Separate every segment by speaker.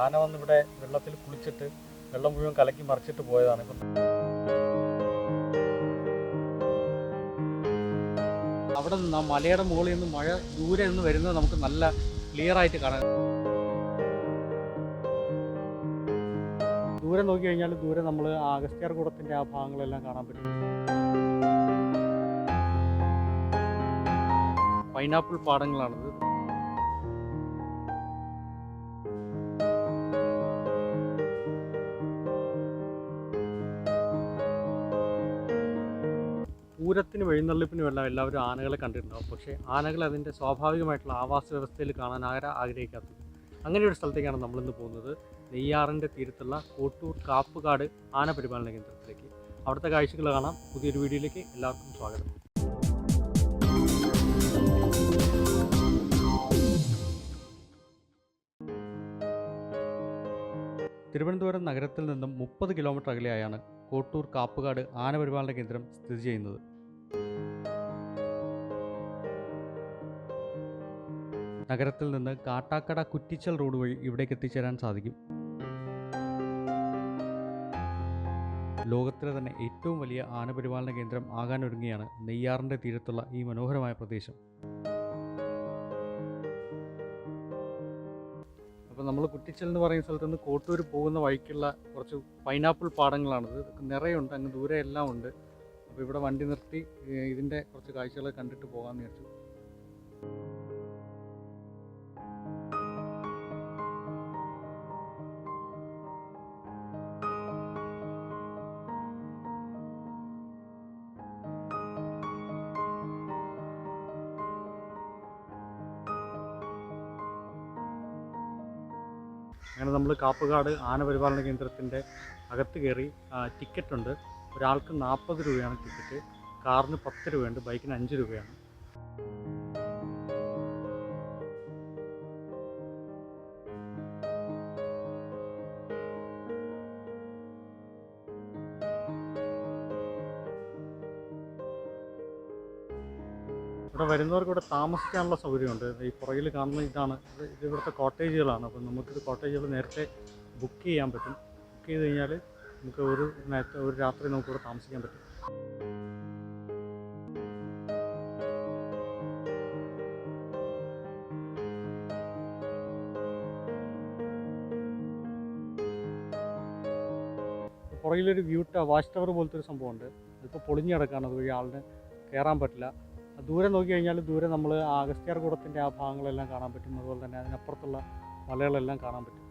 Speaker 1: ആന വന്നിവിടെ വെള്ളത്തിൽ കുളിച്ചിട്ട് വെള്ളം മുഴുവൻ കലക്കി മറിച്ചിട്ട് പോയതാണ്. ഇപ്പം അവിടെ നിന്ന് ആ മലയുടെ മുകളിൽ നിന്ന് മഴ ദൂരെ നിന്ന് വരുന്നത് നമുക്ക് നല്ല ക്ലിയർ ആയിട്ട് കാണാം. ദൂരെ നോക്കി കഴിഞ്ഞാൽ ദൂരെ നമ്മൾ അഗസ്ത്യാർകൂടത്തിൻ്റെ ആ ഭാഗങ്ങളെല്ലാം കാണാൻ പറ്റും. പൈനാപ്പിൾ പാടങ്ങളാണിത്. പൂരത്തിന് എഴുന്നള്ളിപ്പിനുമെല്ലാം എല്ലാവരും ആനകളെ കണ്ടിട്ടുണ്ടാവും. പക്ഷേ ആനകൾ അതിൻ്റെ സ്വാഭാവികമായിട്ടുള്ള ആവാസ വ്യവസ്ഥയിൽ കാണാൻ ആഗ്രഹിക്കാത്തത്. അങ്ങനെ ഒരു സ്ഥലത്തേക്കാണ് നമ്മളിന്ന് പോകുന്നത്. നെയ്യാറിൻ്റെ തീരത്തുള്ള കോട്ടൂർ കാപ്പുകാട് ആന പരിപാലന കേന്ദ്രത്തിലേക്ക്. അവിടുത്തെ കാഴ്ചകൾ കാണാം. പുതിയൊരു വീഡിയോയിലേക്ക് എല്ലാവർക്കും സ്വാഗതം. തിരുവനന്തപുരം നഗരത്തിൽ നിന്നും 30 കിലോമീറ്റർ അകലെയായാണ് കോട്ടൂർ കാപ്പുകാട് ആന പരിപാലന കേന്ദ്രം സ്ഥിതി ചെയ്യുന്നത്. നഗരത്തിൽ നിന്ന് കാട്ടാക്കട കുറ്റിച്ചൽ റോഡ് വഴി ഇവിടേക്ക് എത്തിച്ചേരാൻ സാധിക്കും. ലോകത്തിലെ തന്നെ ഏറ്റവും വലിയ ആന പരിപാലന കേന്ദ്രം ആകാനൊരുങ്ങിയാണ് നെയ്യാറിൻ്റെ തീരത്തുള്ള ഈ മനോഹരമായ പ്രദേശം. അപ്പോൾ നമ്മൾ കുറ്റിച്ചൽ എന്ന് പറയുന്ന സ്ഥലത്ത് നിന്ന് കോട്ടൂർ പോകുന്ന വഴിക്കുള്ള കുറച്ച് പൈനാപ്പിൾ പാടങ്ങളാണിത്. നിറയുണ്ട്, അങ്ങ് ദൂരെ എല്ലാം ഉണ്ട്. അപ്പോൾ ഇവിടെ വണ്ടി നിർത്തി ഇതിൻ്റെ കുറച്ച് കാഴ്ചകൾ കണ്ടിട്ട് പോകാമെന്ന് വിചാരിച്ചു. അങ്ങനെ നമ്മൾ കാപ്പുകാട് ആന പരിപാലന കേന്ദ്രത്തിൻ്റെ അകത്ത് കയറി. ടിക്കറ്റുണ്ട്. ഒരാൾക്ക് 40 രൂപയാണ് ടിക്കറ്റ്. കാറിന് 10 രൂപയുണ്ട്, ബൈക്കിന് 5 രൂപയാണ്. ഇവിടെ വരുന്നവർക്ക് ഇവിടെ താമസിക്കാനുള്ള സൗകര്യമുണ്ട്. ഈ പുറകിൽ കാണുന്ന ഇത് ഇവിടുത്തെ കോട്ടേജുകളാണ്. അപ്പം നമുക്കിത് കോട്ടേജുകൾ നേരത്തെ ബുക്ക് ചെയ്യാൻ പറ്റും. ബുക്ക് ചെയ്ത് കഴിഞ്ഞാൽ നമുക്ക് ഒരു രാത്രി നമുക്കിവിടെ താമസിക്കാൻ പറ്റും. പുറകിലൊരു വാച്ച് ടവർ പോലത്തെ ഒരു സംഭവമുണ്ട്. അതിപ്പോൾ പൊളിഞ്ഞ് കിടക്കുകയാണ്. അതുവഴി ആളിന് കയറാൻ പറ്റില്ല. ദൂരെ നോക്കി കഴിഞ്ഞാൽ ദൂരെ നമ്മൾ അഗസ്ത്യാർകൂടത്തിൻ്റെ ആ ഭാഗങ്ങളെല്ലാം കാണാൻ പറ്റും. അതുപോലെ തന്നെ അതിനപ്പുറത്തുള്ള മലകളെല്ലാം കാണാൻ പറ്റും.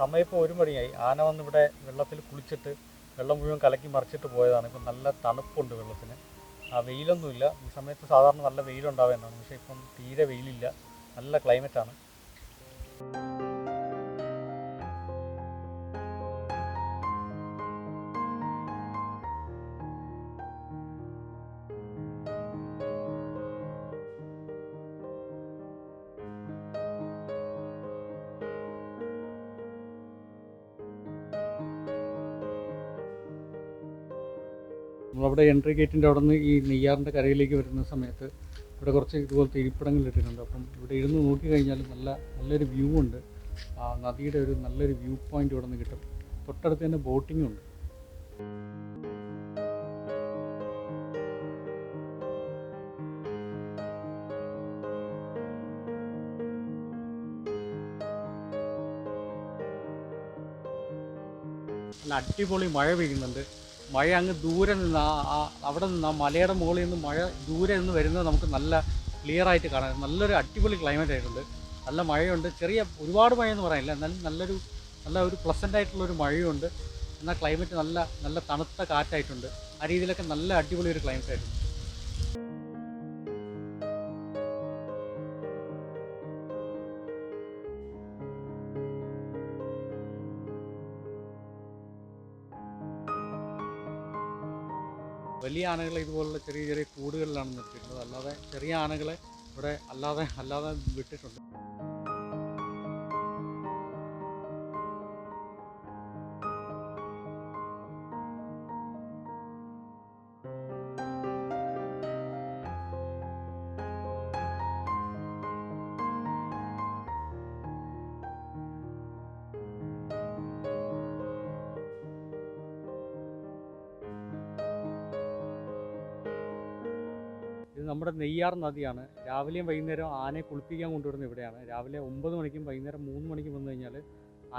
Speaker 1: സമയം ഇപ്പോൾ 1 മണിയായി. ആന വന്നിവിടെ വെള്ളത്തിൽ കുളിച്ചിട്ട് വെള്ളം മുഴുവൻ കലക്കി മറിച്ചിട്ട് പോയതാണ്. ഇപ്പം നല്ല തണുപ്പുണ്ട് വെള്ളത്തിന്. വെയിലൊന്നുമില്ല. ഈ സമയത്ത് സാധാരണ നല്ല വെയിലുണ്ടാവുന്നതാണ്. പക്ഷേ ഇപ്പം തീരെ വെയിലില്ല. നല്ല ക്ലൈമറ്റാണ്. നമ്മളവിടെ എൻട്രി ഗേറ്റിൻ്റെ അവിടെ നിന്ന് ഈ നെയ്യാറിൻ്റെ കരയിലേക്ക് വരുന്ന സമയത്ത് ഇവിടെ കുറച്ച് ഇതുപോലത്തെ ഇരിപ്പിടങ്ങൾ ഇട്ടിട്ടുണ്ട്. അപ്പം ഇവിടെ ഇരുന്ന് നോക്കി കഴിഞ്ഞാൽ നല്ലൊരു വ്യൂ ഉണ്ട്. ആ നദിയുടെ ഒരു നല്ലൊരു വ്യൂ പോയിൻ്റ് ഇവിടെ നിന്ന് കിട്ടും. തൊട്ടടുത്ത് തന്നെ ബോട്ടിങ്ങും ഉണ്ട്. നല്ല അടിപൊളി മഴ പെയ്യുന്നുണ്ട്. മഴ അങ്ങ് ദൂരെ നിന്ന് അവിടെ നിന്ന് ആ മലയുടെ മുകളിൽ നിന്ന് മഴ ദൂരെ നിന്ന് വരുന്നത് നമുക്ക് നല്ല ക്ലിയർ ആയിട്ട് കാണാം. നല്ലൊരു അടിപൊളി ക്ലൈമറ്റ് ആയിട്ടുണ്ട്. നല്ല മഴയുണ്ട്. ഒരുപാട് മഴയെന്ന് പറയാനില്ല, എന്നാലും നല്ല ഒരു പ്ലസൻ്റ് ആയിട്ടുള്ളൊരു മഴയുണ്ട്. എന്നാൽ ക്ലൈമറ്റ് നല്ല തണുത്ത കാറ്റായിട്ടുണ്ട്. ആ രീതിയിലൊക്കെ നല്ല അടിപൊളി ഒരു ക്ലൈമറ്റ് ആയിട്ടുണ്ട്. വലിയ ആനകളെ ഇതുപോലുള്ള ചെറിയ ചെറിയ കൂടുകളിലാണ് നിർത്തിയിട്ടുള്ളത്. അല്ലാതെ ചെറിയ ആനകളെ ഇവിടെ അല്ലാതെ വിട്ടിട്ടുണ്ട്. ഇത് നമ്മുടെ നെയ്യാർ നദിയാണ്. രാവിലെയും വൈകുന്നേരം ആനയെ കുളിപ്പിക്കാൻ കൊണ്ടുവരുന്നത് ഇവിടെയാണ്. രാവിലെ 9 മണിക്കും വൈകുന്നേരം 3 മണിക്കും വന്നു കഴിഞ്ഞാൽ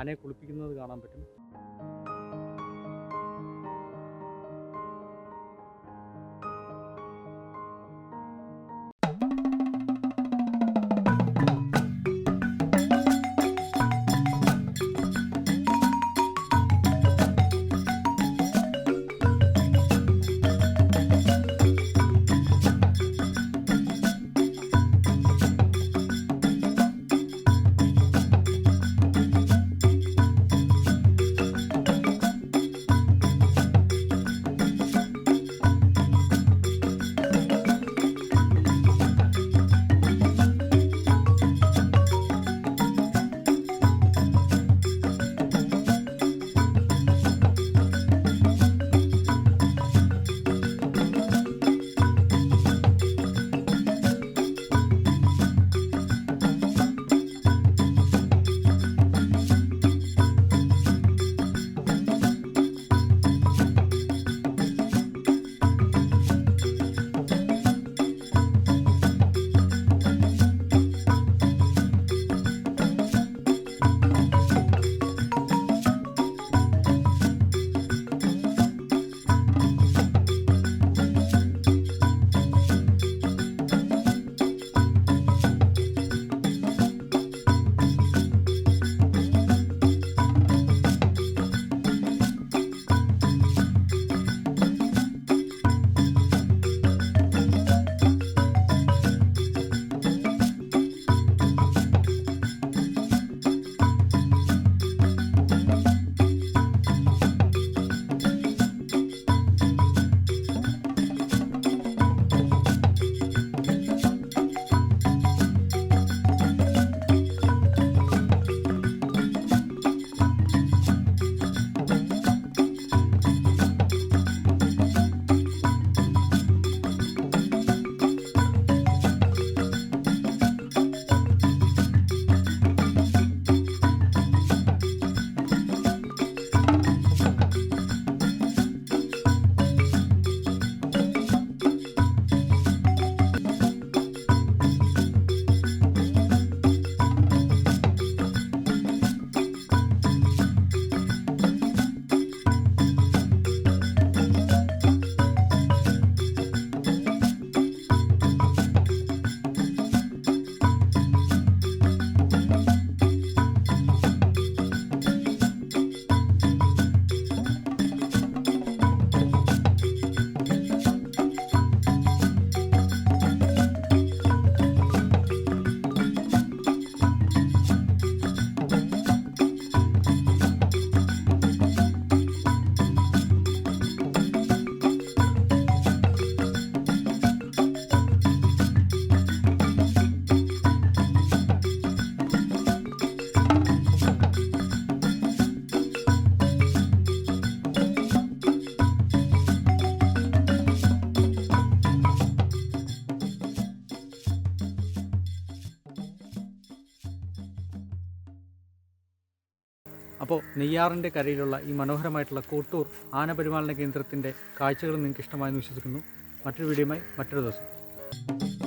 Speaker 1: ആനയെ കുളിപ്പിക്കുന്നത് കാണാൻ പറ്റും. അപ്പോൾ നെയ്യാറിൻ്റെ കരയിലുള്ള ഈ മനോഹരമായിട്ടുള്ള കോട്ടൂർ ആനപരിപാലന കേന്ദ്രത്തിൻ്റെ കാഴ്ചകൾ നിങ്ങൾക്ക് ഇഷ്ടമായെന്ന് വിശ്വസിക്കുന്നു. മറ്റൊരു വീഡിയോയുമായി മറ്റൊരു ദിവസം.